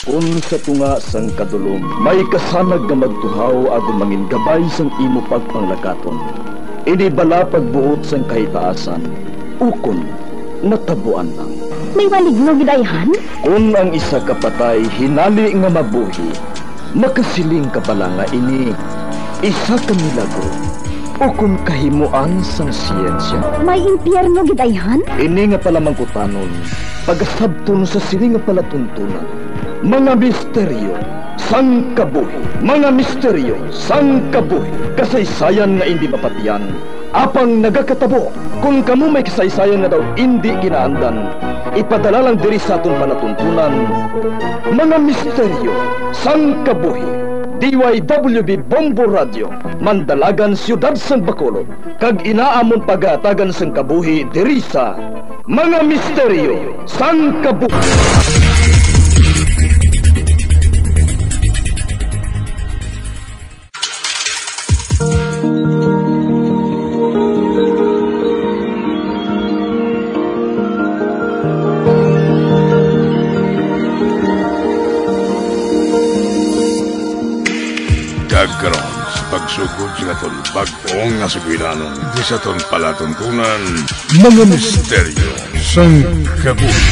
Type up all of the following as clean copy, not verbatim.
Kung sa tunga sang kadulom, may kasanag nga magtuhaw agon mangin gabay sang imo pagpanglakaton. Ini bala pagbuot sang kahitaasan, ukon natabuan lang. May maligno gidayhan? Kung ang isa kapatay hinali nga mabuhi, makasiling ka pala nga ini isa ka milagro o kung kahimuan sang siyensya. May impyerno gidayhan? Ini nga pala mangkutanon, pagasabton sa sini nga palatuntunan. Mga misteryo sang kabuhi, mga misteryo sang kabuhi, kasaysayan nga hindi mapatiyan, apang nagakatabo. Kung kamo may kasaysayan nga daw hindi ginaandan, ipadala lang diri sa atong palatuntunan. Mga misteryo sang kabuhi, DYWB Bombo Radio, Mandalagan, Siyudad San Bacolod, kag inaamon pagatagan sang kabuhi diri sa Mga Misteryo sang Kabuhi. Karon sa pagsugod sa aton bag-ong nga sugiranon di sa aton palatuntunan, Mga Misteryo sang Kabuhi.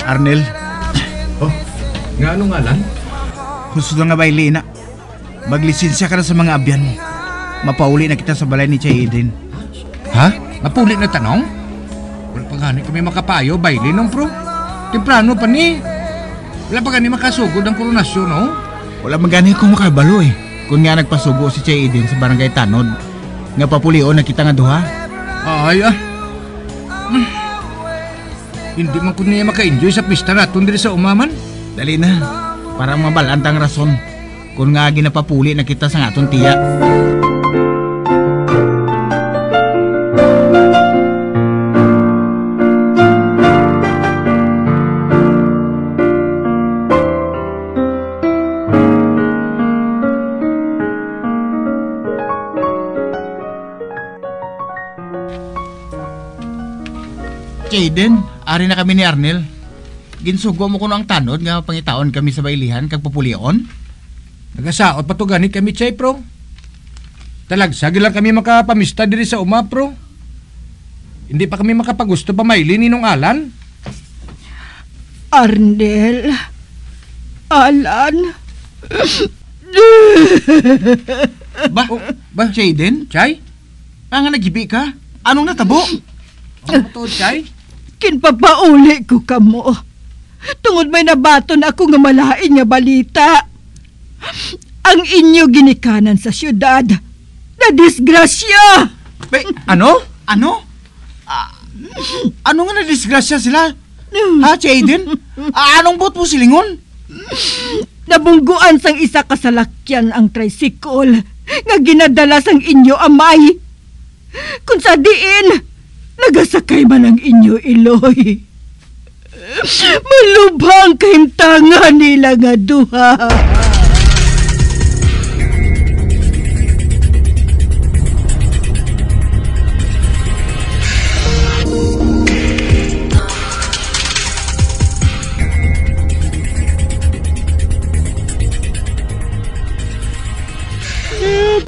Arnel. Oh, nga ano nga lang? Gusto nga baili na. Maglisensya ka na sa mga abyan mo. Mapauli na kita sa balay ni Chay Eden. Ha? Mapuli na tanong? Wala pa gani kami makapayo, baili nung pro. Temprano pa ni. Wala pa gani makasugod ang koronasyon, no? Wala magani kung makabalo eh. Kung nga nagpasugo si Chay Eden sa barangay Tanod, nga papulion na kita nga duha. Ay, Hindi man ko niya maka-enjoy sa pista natin diri sa umaman. Dali na, para mabalantang rason. Kung nga ginapapuli na kita sa aton tiya. Jaden, ari na kami ni Arnel. Ginsugo mo kuno ang tanod nga pangitaon kami sa bailihan kag papulion. Nagasaot pa to gani kami, Chay, pro. Talagsagi lang kami makapamista diri sa uma, pro. Hindi pa kami makapagusto pa maili ninong Alan. Arnel, Alan. Ba, Jaden? Chay? Nga nagibi ka? Anong natabo? Ano to, Chay? Kinpapauli ko kamo. Tungod may nabaton ako nga malain nga balita. Ang inyo ginikanan sa syudad na disgrasya. Ano? Ano? Ano nga na disgrasya sila? Ha, Jaden? Anong bot mo silingon? Nabungguan sang isa kasalakyan ang tricycle nga ginadala sang inyo amay. Kung sa diin, nagasakay man ang inyo iloy. Malubhang kahimtangan nila nga duha.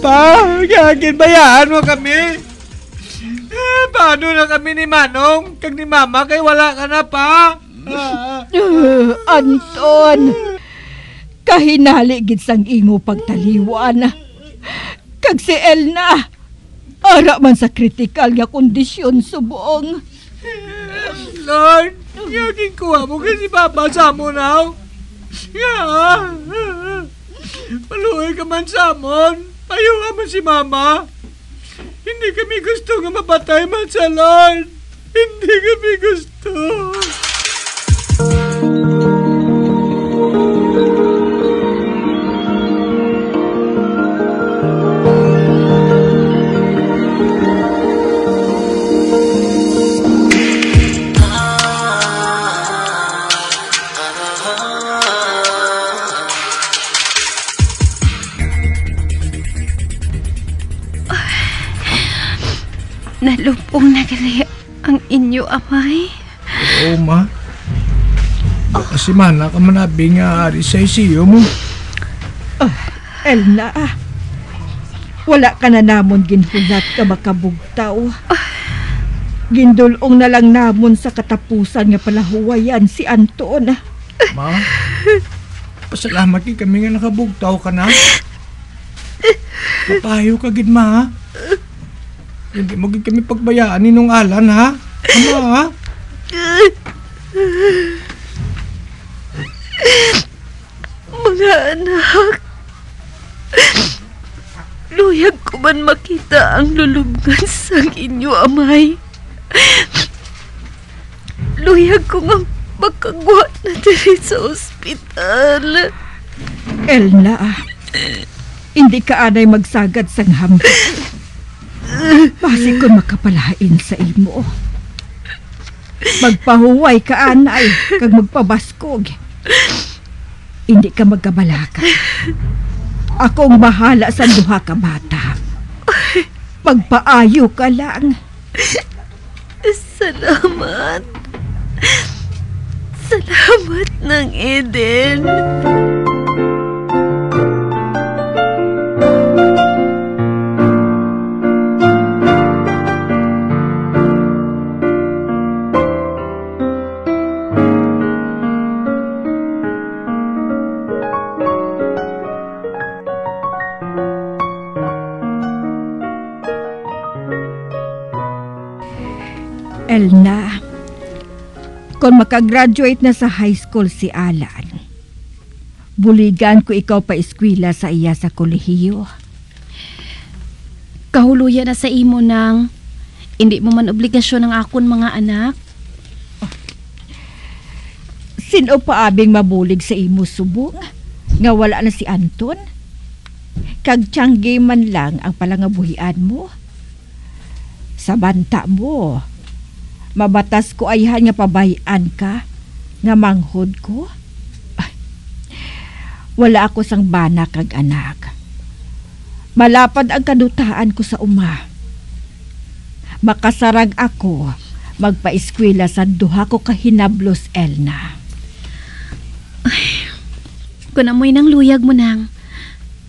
Pa, gagin bayaan mo kami. Paano na kami ni Manong? Kag ni Mama kay wala ka na pa. Anton, kahinali gid sang imo pagtaliwan. Kag si Elna, ara man sa kritikal nga kondisyon subong. Lord, yaging kuha mo kasi Papa sa mo now. Paluhay ka man sa amon. Ayaw man si Mama. Hindi kami gusto nga mapatay man sa Lord. Hindi kami gusto. Lupong na gali ang inyo amay. Oo, ma. Kasi mana ka manabi nga ari sa isiyo mo. Elna, wala ka na namon ginhulat ka makabugtaw. Gindulong na lang namon sa katapusan nga palahuwayan si Anton. Ma, pasalamat kami nga nakabugtaw ka na. Papayo ka gid, ma, ha? Hindi mo gid kami pagbayaan ninong Alan, ha? Ama, ha? Mga anak, luyag ko man makita ang lulubngan sa inyo amay. Luyag ko nga makagwa na diri sa ospital. Elna, hindi ka anay magsagad sang hambal. Basi kon makapalain sa imo. Magpahuway ka anay, kag magpabaskog. Hindi ka magkabalaka. Akong bahala sa duha ka bata. Magpaayo ka lang. Salamat. Salamat ng Eden. Elna, kung makagraduate na sa high school si Alan, buligan ko ikaw pa eskwela sa iya sa kolehiyo. Kahuluyan na sa imo nang hindi mo man obligasyon ng akon mga anak. Sino pa abing mabulig sa imo subong? Nga wala na si Anton? Kag tiyanggi man lang ang palangabuhian mo? Sa banta mo, mabatas ko ayhan nga pabayan ka, nga manghod ko. Wala ako sang bana kag anak. Malapad ang kadutaan ko sa uma. Makasarag ako, magpaeskwela sa duha ko kahinablos, Elna. Kung amoy ng luyag mo nang,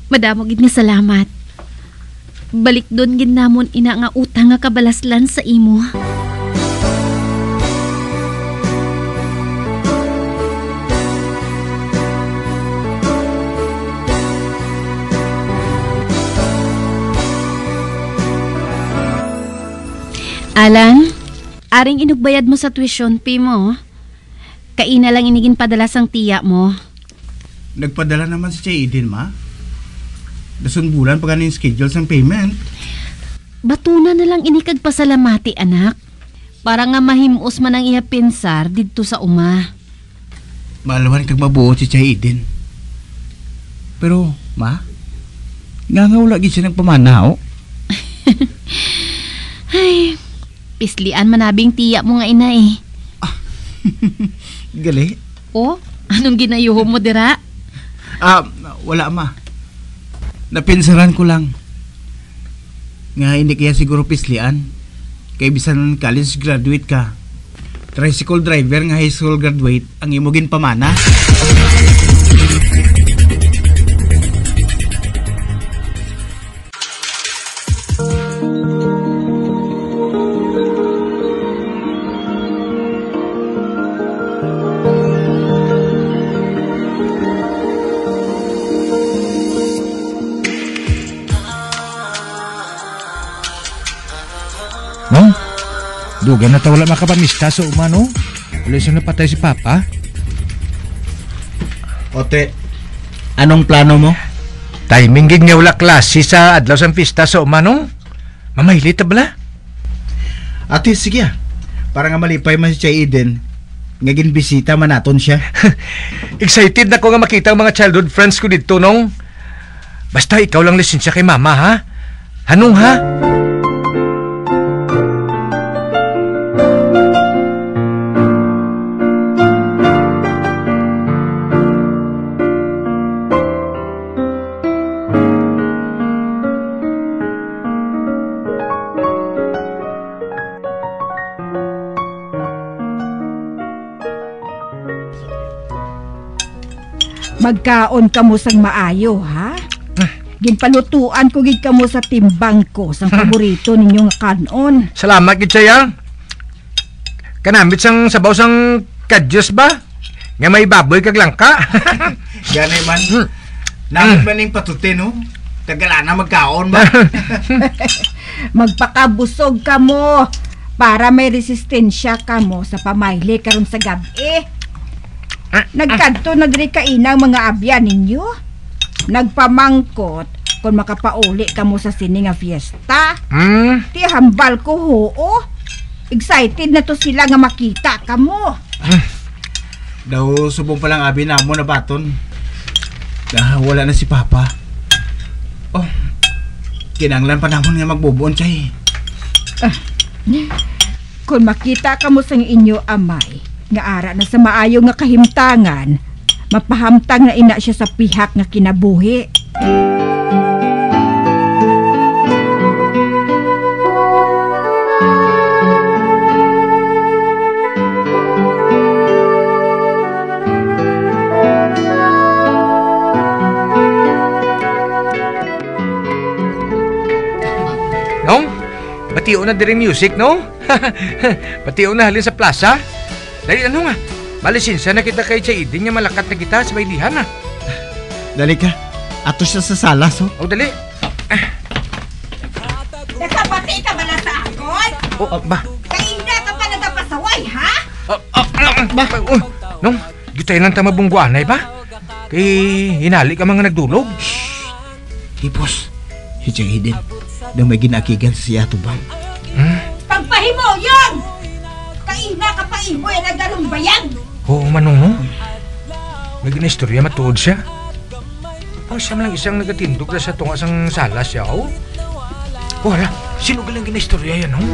madamo gid nga salamat. Balik doon gid namon ina nga utang nga kabalaslan sa imo. Alan, aring inugbayad mo sa tuition fee mo. Kaina lang inigin padala sang tiya mo. Nagpadala naman si Eden, ma. Dasun bulan pa ganin schedule sang payment. Batuna na lang inikag pasalamati, anak. Para nga mahimos man ang iya pinsar didto sa uma. Maalawan kag mabuot si Eden. Pero, ma, nga wala gid siya nagpamanaw. Ay, pislian manabing tiya mo nga ina eh. Gali? O, anong ginayuho mo dira? Wala, ma. Napinsaran ko lang. Nga hindi kaya siguro pislian. Kaya bisan college graduate ka. Tricycle driver nga high school graduate ang imugin pamana. No? Dugan na wala makapamista sa umano. Wala siya napatay si Papa. Ote, anong plano mo? Timing gig nga wala klase sa adlaw sang pista sa umano. Mamailit ta bala? Ate, sige para nga malipay man si Eden. Nga ginbisita man naton siya. Excited na ko nga makita ang mga childhood friends ko dito nung. Basta ikaw lang lisensya kay mama, ha? Anong ha? Magkaon ka mo sang maayo, ha? Ginpalutuan ko gid kamo sa timbang ko sang paborito ninyo nga kanon. Salamat gid saya. Kanambit sang sabaw sang kadyos ba? Nga may baboy kag langka. Ganay man. Namit man ning patuti, no? Tagala na magkaon ba? Magpakabusog ka mo para may resistensya ka mo sa pamayle karon sa gabi. Nagkadto nagri kainang mga abya ninyo. Nagpamangkot kung makapauli ka mo sa sini nga fiesta. Ti hambal ko hoo. Excited na to sila nga makita ka mo. Daw subong palang abi na mo na baton. Wala na si Papa. Oh, kinanglan pa namon nga magbubuon chay. Kung makita ka mo sang inyo amay, nga ara na sa maayo nga kahimtangan, mapahamtang na ina siya sa pihak nga kinabuhi. Nong, batiyo na din music, no? Batiyo na halin sa plaza. Dali ano nga, malisinsa na kita kay Chaidin nga malakat na kita sa bailihan na. Dali ka, ato siya sa salas, oh. O, dali. Nakabati ka ba na sa akon? Ba? Kaina ka pa nagapasaway, ha? Ba? Nong, gitay lang tama bungguanay ba? Kay hinali ka mga nagdulog. Hipos, si Chaidin. Daw may ginakigan siya to bang? Pagpahimo yung! Kaina ka pa imo na ganong bayan! Oo, manong. May ginaistorya matuod siya. Ang siya lang isang nagatindog na sa tunga sang salas siya, oh. Wala, sino galang ginaistorya yan, oh?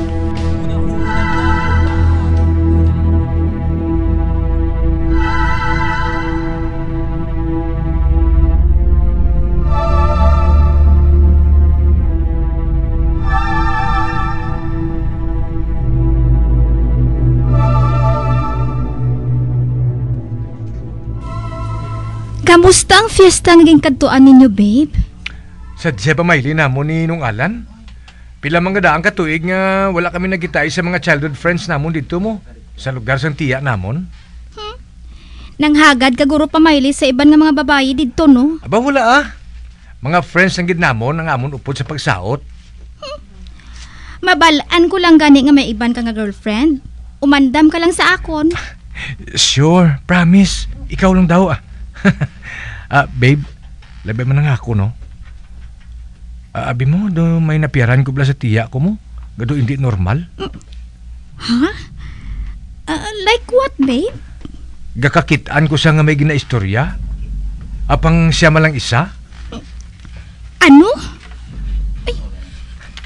Kamusta ang fiesta naging kadtuan ninyo, babe? Sadya pa maili na mo ni nung Alan. Pila mga daang katuig nga wala kami nagitay sa mga childhood friends namon dito mo. Sa lugar sang tiya namon. Nanghagad ka guro pamayli sa iban nga mga babayi dito, no? Aba wala Mga friends ang gid namon ang amon upod sa pagsaot. Mabalaan ko lang gani nga may iban ka nga girlfriend. Umandam ka lang sa akon. Sure, promise. Ikaw lang daw babe, labi man nga ako, no? Abi mo, do may napiaran ko bala sa tiya ko mo. Gado hindi normal. Ha? Like what, babe? Gakakitaan ko siya nga may ginaistorya. Apang siya malang isa. Ano? Ay,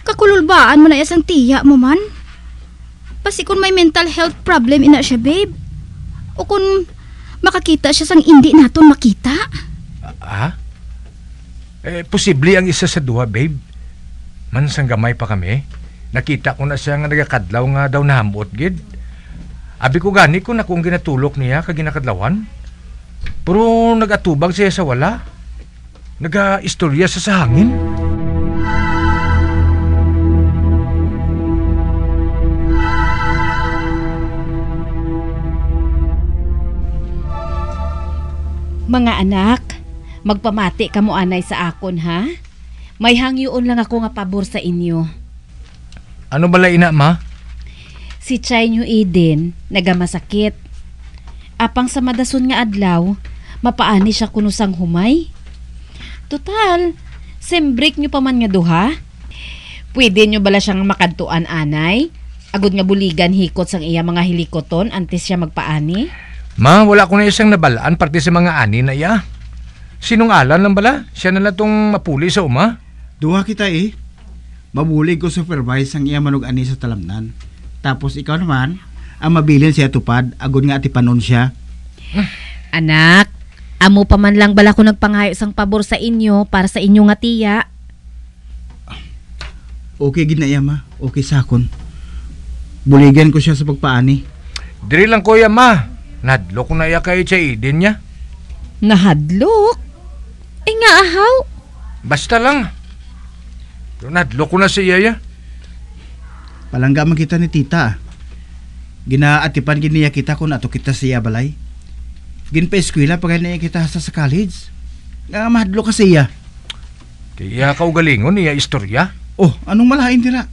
kakululbaan mo na isang tiya mo man. Pasi kung may mental health problem ina siya, babe. O kung makakita siya sang hindi naton makita. Posible ang isa sa duha, babe. Man sang gamay pa kami. Nakita ko na siya nga nagakadlaw nga daw nahamot, gid. Abi ko gani ko na kung ginatulok niya kag ginakadlawan. Pero nagatubag siya sa wala. Naga-istorya sa hangin. Mga anak, magpamati ka mo anay sa akon, ha? May hangyoon lang ako nga pabor sa inyo. Ano bala ina, ma? Si Chay nyo Eden, nagamasakit. Apang sa madason nga adlaw, mapaani siya kunusang humay. Total, sembrik nyo pa man nga duha. Pwede nyo bala siyang makadtuan anay? Agud nga buligan hikot sang iya mga hilikoton antes siya magpaani? Ma, wala ko na isang nabalaan parte sa mga ani na iya. Sinong Alan lang bala? Siya na lang tong mapuli sa uma. Duha kita Mabulig ko supervise ang iya manog ani sa talamnan. Tapos ikaw naman, ang mabilin siya tupad, agud nga atipanon siya. Anak, amo pa man lang bala ko nagpangayo sang pabor sa inyo para sa inyo nga tiya. Okay gid na iya, ma. Okay sakon. Buligan ko siya sa pagpaani. Diri lang kuya, ma. Nadlo ko na iya kay Chaidin niya. Nahadlok? Nga ahaw. Basta lang. Nadlo ko na si Yaya. Palangga man kita ni tita. Ginaatipan giniya kita kung ato kita siya balay. Ginpa-eskwela pag niya kita sa college. Nga mahadlo ka siya. Kaya ka ugalingon niya istorya. Oh, anong malain tira?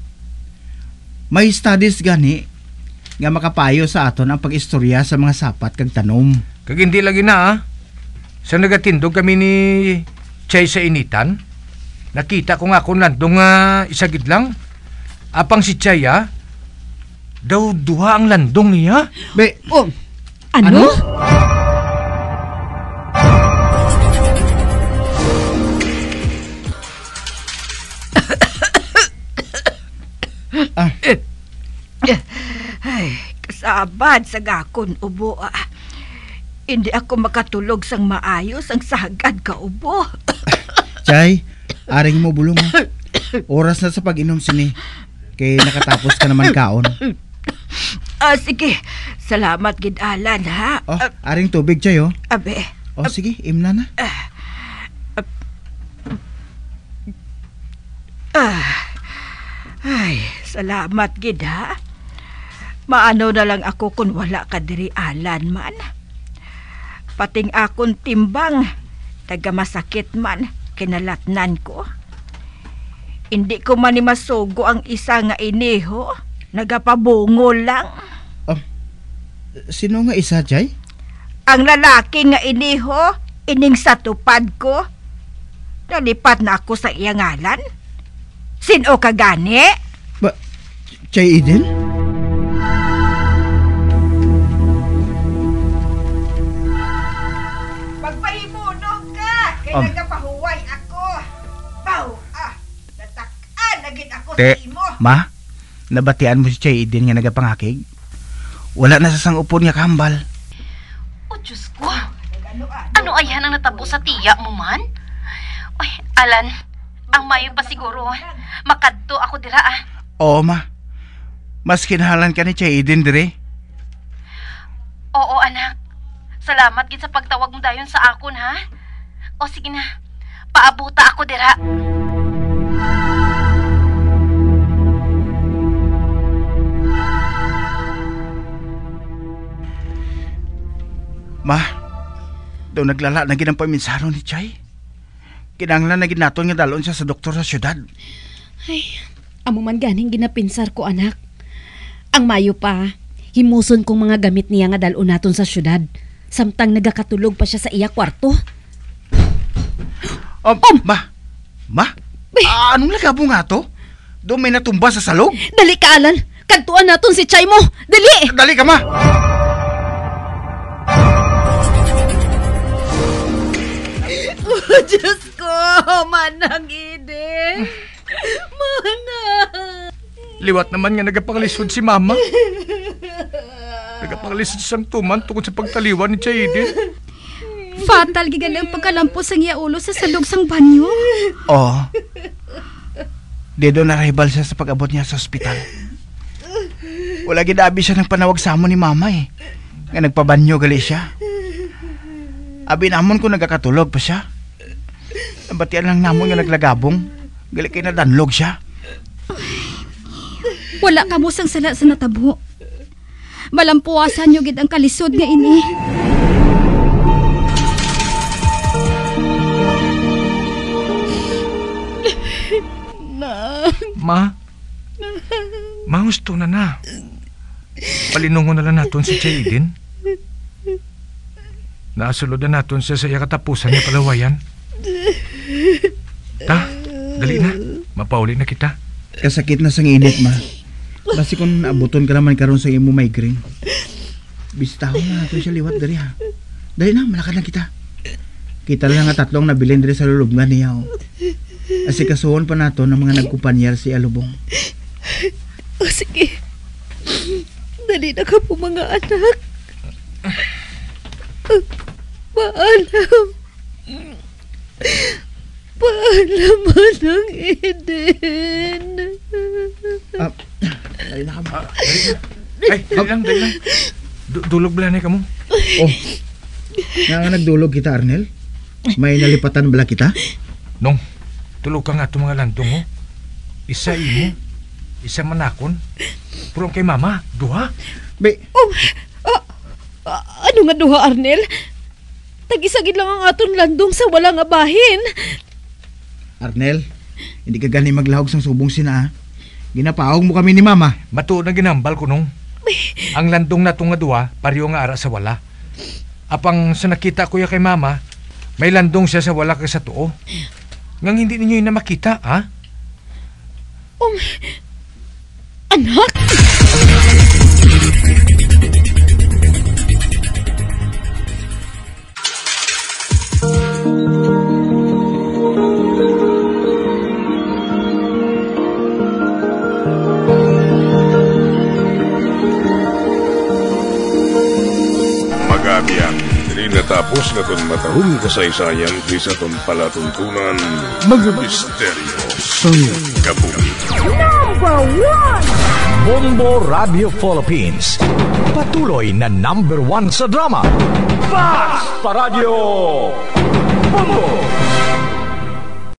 May studies gani nga makapayo sa aton ang pag-istorya sa mga sapat kag tanom. Kag hindi lagi na Sa nagatindog kami ni Chay sa initan, nakita ko nga kung nandong isagid lang. Apang si Chay daw duha ang landong niya. Be, Oh, ano? Ay, kasabad sa gakon ubo. Hindi ako makatulog sang maayos ang sagad ka ubo. Chay, aring mo bulong mo. Oras na sa pag-inom sini. Kay nakatapos ka naman kaon. Sige, salamat gid Alan ha. Oh, aring tubig Chay oh. Abe. Oh, sige, imna na. Ay, salamat gid ha. Maano na lang ako kung wala ka diri Alan man. Pating akon timbang, taga masakit man, kinalatnan ko. Hindi ko man ni masugo ang isa nga iniho, nagapabungo lang. Sino nga isa, Chay? Ang lalaki nga iniho, ining sa tupad ko. Nalipat na ako sa iyang ngalan. Sino ka gani? Chay Eden? Magpahimunog ka! Kaya nagapahuway ako. Baw, natak-an naging ako sa imo. Ma, nabatian mo si Chay Eden nga nagapangakig? Wala na sa sangupon nga kambal. Oh, Diyos ko. Ano ayan ang natabo sa tiya mo man? Ay, Alan, ang mayo pa siguro. Makadto ako dira Oo, ma. Mas kinahalan ka ni Chay Eden dire. Oo, anak. Salamat gid sa pagtawag mo dayon sa akon, ha? O sige na. Paabuta ako dira. Ma, daw naglala na ginang paminsaro ni Chay. Kinanglan na ginaton nga dalon siya sa doktor sa syudad. Ay, amo man ganing ginapinsar ko, anak. Ang mayo pa, himuson kong mga gamit niya nga dalon naton sa syudad. Samtang nagakatulog pa siya sa iya kwarto. Ma? Anong lagabo nga to? Doon may natumba sa salog? Dali ka, Alan. Kantuan naton si Chay mo. Dali! Dali ka, ma! Oh, Diyos ko! Manang Eden! Manang! Liwat naman nga nagapanglisod si Mama. Nagapanglisod siyang tuman tungkol sa pagtaliwan ni Chay Eden. Fatal gigan ang pagkalampos ang iya ulo sa salog sang banyo. Oo. Dedo na rival siya sa pag-abot niya sa ospital. Wala gidabi siya ng panawag sa amon ni Mama nga nagpabanyo gali siya. Abi namon ko nagakatulog pa siya. Nabatian lang namon nga naglagabong. Gali kay nadanlog siya. Wala ka musang sala sa natabo. Malampuasan nyo gid ang kalisod nga ini. Ma, gusto na. Palinungon na lang natin si Chay Eden. Naasulod na natin siya sa iya katapusan niya palawayan. Dali na. Mapauli na kita. Kasakit na sang init, ma. Basi kung abuton ka naman karon sa imo migraine. Bistahon na natin siya liwat dari ha. Dali na, malakad na kita. Kita lang nga tatlong nabilin dari sa lulubngan niya. Asikasuhon pa nato ng mga nagkumpanyar si Alubong. Sige. Dali na ka po mga anak. Paalam. Paalam, Manang Eden. Dali na ka mo. Dali lang. Dulog bala na ka mo. Oh, Nga nagdulog kita, Arnel? May nalipatan bala kita? Nong, tulog ka nga itong mga landong mo. Isa imo, isa manakon. Purong kay mama, duha. Ano nga duha, Arnel? Tag-isagid lang ang aton landong sa wala nga bahin. Arnel, hindi ka gani maglahog sang subong sina. Ginapahog mo kami ni mama. Matuod na ginambal ko nung. Ang landong na nga duha, pariyo nga ara sa wala. Apang sa nakita ko ya kay mama, may landong siya sa wala ka sa tuo. Ngang hindi ninyo yun na makita, ha? Anak? Magabiang, dili natapos na itong matahong kasaysayan di sa itong palatuntunan, mga misteryo sang kabuhi. Number 1! Bombo Radio Philippines. Patuloy na number 1 sa drama. Fast pa Radio! Bombo!